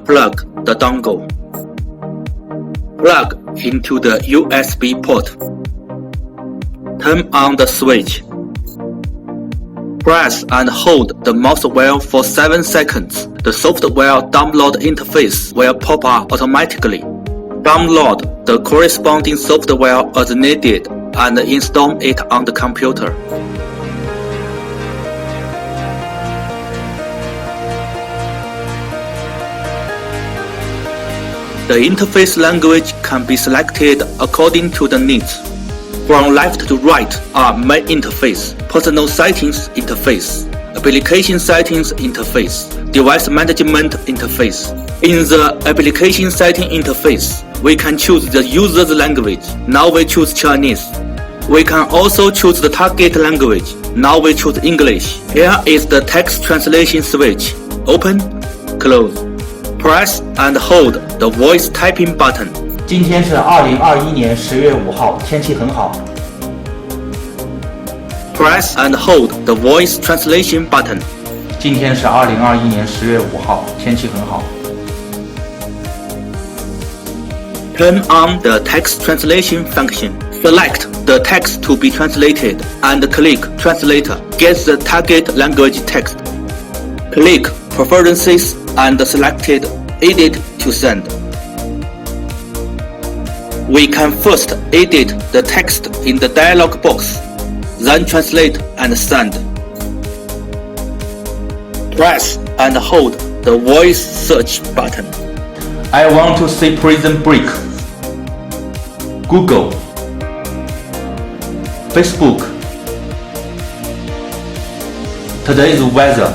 Plug the dongle. Plug into the USB port. Turn on the switch. Press and hold the mouse wheel for 7 seconds. The software download interface will pop up automatically. Download the corresponding software as needed and install it on the computer. The interface language can be selected according to the needs. From left to right are Main Interface, Personal Settings Interface, Application Settings Interface, Device Management Interface. In the Application Setting Interface, we can choose the user's language. Now we choose Chinese. We can also choose the target language. Now we choose English. Here is the text translation switch. Open, close. Press and hold the voice typing button. 今天是2021年10月5号，天气很好。Press and hold the voice translation button. 今天是2021年10月5号，天气很好。Turn on the text translation function. Select the text to be translated and click Translator. Get the target language text. Click Preferences and select Edit to send. We can first edit the text in the dialog box, then translate and send. Press and hold the voice search button. I want to see Prison Break. Google, Facebook. Today's weather.